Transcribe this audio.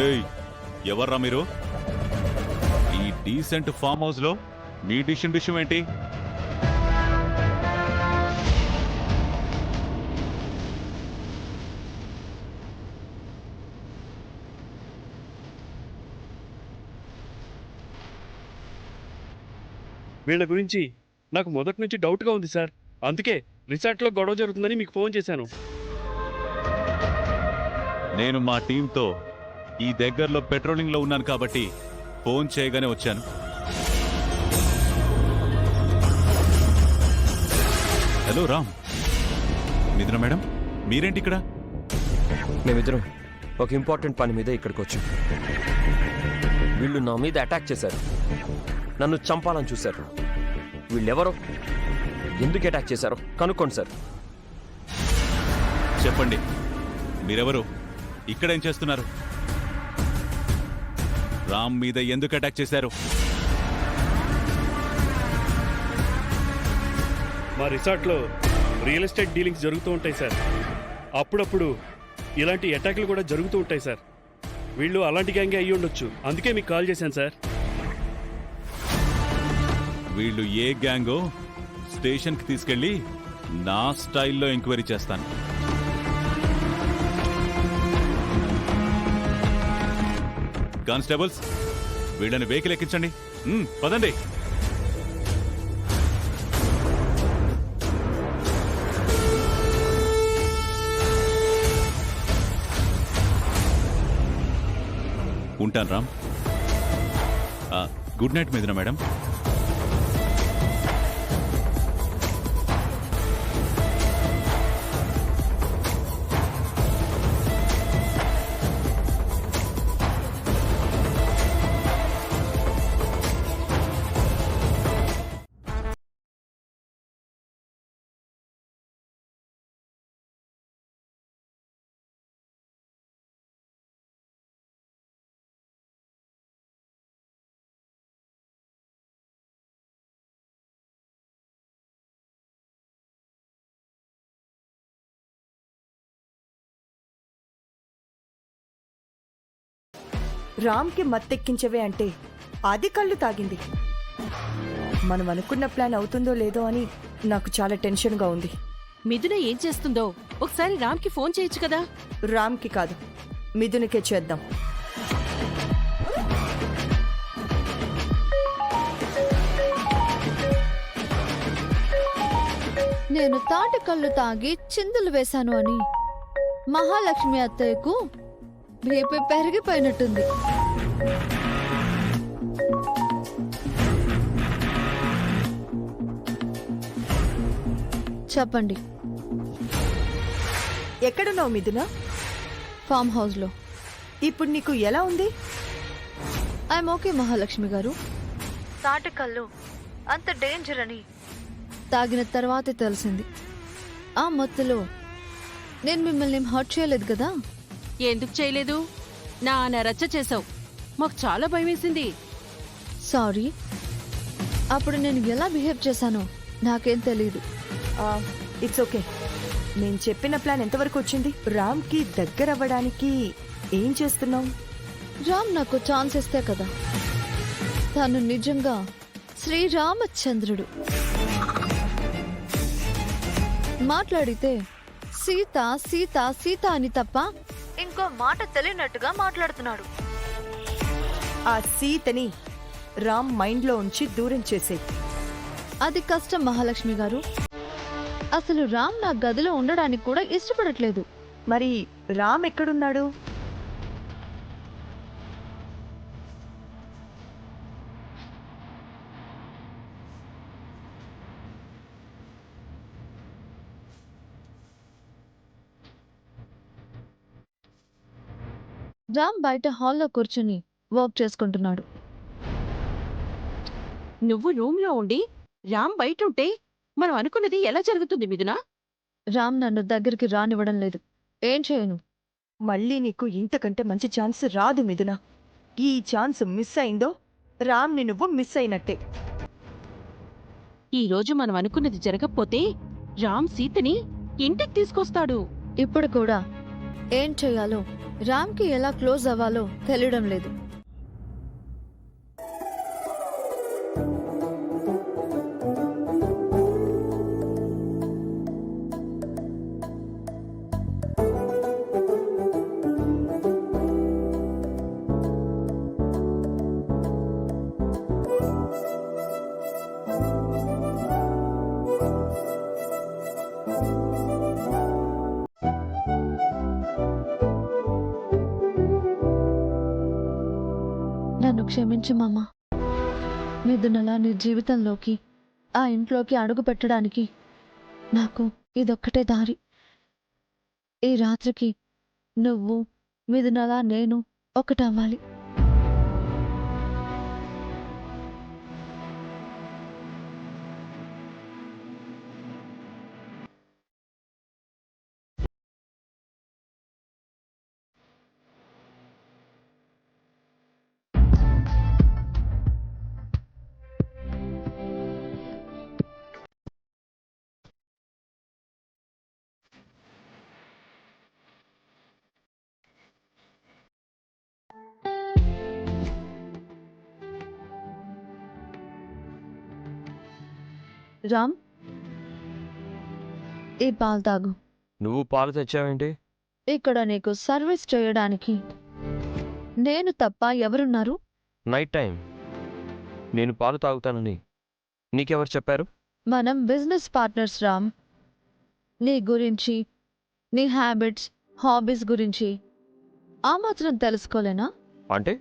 ఏయ్, ఎవర్రా మీరు? ఈ డీసెంట్ ఫామ్ హౌస్ లో మీ డిషం ఏంటి? వీళ్ళ గురించి నాకు మొదటి నుంచి డౌట్గా ఉంది సార్. అందుకే రిసార్ట్లో గొడవ జరుగుతుందని మీకు ఫోన్ చేశాను. నేను మా టీంతో ఈ దగ్గరలో పెట్రోలింగ్ లో ఉన్నాను కాబట్టి ఫోన్ చేయగానే వచ్చాను. హలో రామ్, మిథున మేడం, మీరేంటి ఇక్కడ? మేమిద్దరం ఒక ఇంపార్టెంట్ పని మీద ఇక్కడికి వచ్చాం. వీళ్ళు నా మీద అటాక్ చేశారు, నన్ను చంపాలని చూశారు. వీళ్ళెవరో, ఎందుకు అటాక్ చేశారో కనుక్కోండి సార్. చెప్పండి, మీరెవరు? ఇక్కడేం చేస్తున్నారు? రామ్ మీద ఎందుకు అటాక్ చేశారు? మా రిసార్ట్లో రియల్ ఎస్టేట్ డీలింగ్స్ జరుగుతూ ఉంటాయి సార్. అప్పుడప్పుడు ఇలాంటి అటాక్లు కూడా జరుగుతూ ఉంటాయి సార్. వీళ్ళు అలాంటి గ్యాంగే అయ్యి ఉండొచ్చు, అందుకే మీకు కాల్ చేశాను సార్. వీళ్ళు ఏ గ్యాంగో స్టేషన్కి తీసుకెళ్లి నా స్టైల్లో ఎంక్వైరీ చేస్తాను. కానిస్టేబుల్స్, వీళ్ళని వెహికల్ ఎక్కించండి. పదండి. ఉంటాను రామ్. గుడ్ నైట్ మిథున మేడం. రామ్కి మత్తెక్కించవే అంటే అది కళ్ళు తాగింది. మనం అనుకున్న ప్లాన్ అవుతుందో లేదో అని నాకు చాలా టెన్షన్గా ఉంది. మిథున ఏం చేస్తుందో ఒకసారి రామ్కి ఫోన్ చేయొచ్చు కదా. రామ్కి కాదు, మిథునకే చేద్దాం. నేను తాటి కళ్ళు తాగి చిందులు వేశాను అని మహాలక్ష్మి అత్తయ్యకు బీపీ పెరిగిపోయినట్టుంది. చెప్పండి, ఎక్కడున్నావు మిథున? ఫామ్ హౌస్లో. ఇప్పుడు నీకు ఎలా ఉంది? ఐఎమ్ ఓకే మహాలక్ష్మి గారు. తాటి కళ్ళు అంత డేంజర్ అని తాగిన తర్వాతే తెలిసింది. ఆ మత్తులో నేను మిమ్మల్ని హర్ట్ చేయలేదు కదా. ఎందుకు చేయలేదు? నా రచ్చ చేసావు, మాకు చాలా భయమేసింది. సారీ, అప్పుడు నేను ఎలా బిహేవ్ చేశానో నాకేం తెలియదు. It's okay. నేను చెప్పిన ప్లాన్ ఎంతవరకు వచ్చింది? రామ్కి దగ్గర అవ్వడానికి ఏం చేస్తున్నావు? రామ్ నాకు ఛాన్స్ ఇస్తే కదా. తను నిజంగా శ్రీరామచంద్రుడు. మాట్లాడితే సీత సీత సీత అని తప్ప ఇంకో మాట తెలియనట్టుగా మాట్లాడుతున్నాడు. ఆ సీతని రామ్ మైండ్లో ఉంచి దూరం చేసే. అది కష్టం మహాలక్ష్మి గారు. అసలు రామ్ నా గదిలో ఉండడానికి కూడా ఇష్టపడట్లేదు. మరి రామ్ ఎక్కడున్నాడు? రామ్ బయట హాల్లో కూర్చుని వర్క్ చేసుకుంటున్నాడు. నువ్వు రూమ్ లో ఉండి రామ్ బయట ఉంటే మనం అనుకున్నది ఎలా జరుగుతుంది మిథున? రామ్ నన్ను దగ్గరికి రానివ్వడం లేదు. ఏం చేయను? మళ్ళీ నీకు ఇంతకంటే మంచి ఛాన్స్ రాదు మిథున. ఈ ఛాన్స్ మిస్ అయిందో రామ్ని నువ్వు మిస్ అయినట్టే. ఈ రోజు మనం అనుకున్నది జరగకపోతే రామ్ సీతని ఇంటికి తీసుకొస్తాడు. ఇప్పుడు కూడా ఏం చేయాలో రామ్కి ఎలా క్లోజ్ అవ్వాలో తెలియడం లేదు. నన్ను క్షమించు మామ. మిథునలా నీ జీవితంలోకి, ఆ ఇంట్లోకి అడుగు పెట్టడానికి నాకు ఇదొక్కటే దారి. ఈ రాత్రికి నువ్వు, మిథునలా నేను ఒకటవ్వాలి. రామ్, ఈ పాలు తాగు. నువ్వు పాలు తెచ్చావేంటి? ఇక్కడ నీకు సర్వీస్ చేయడానికి నేను తప్ప ఎవరున్నారు? నైట్ టైం నేను పాలు తాగుతానని నీకెవరు చెప్పారు? మనం బిజినెస్ పార్ట్నర్స్ రామ్. నీ గురించి, నీ హ్యాబిట్స్, హాబీస్ గురించి ఆ మాత్రం తెలుసుకోలేనా? అంటే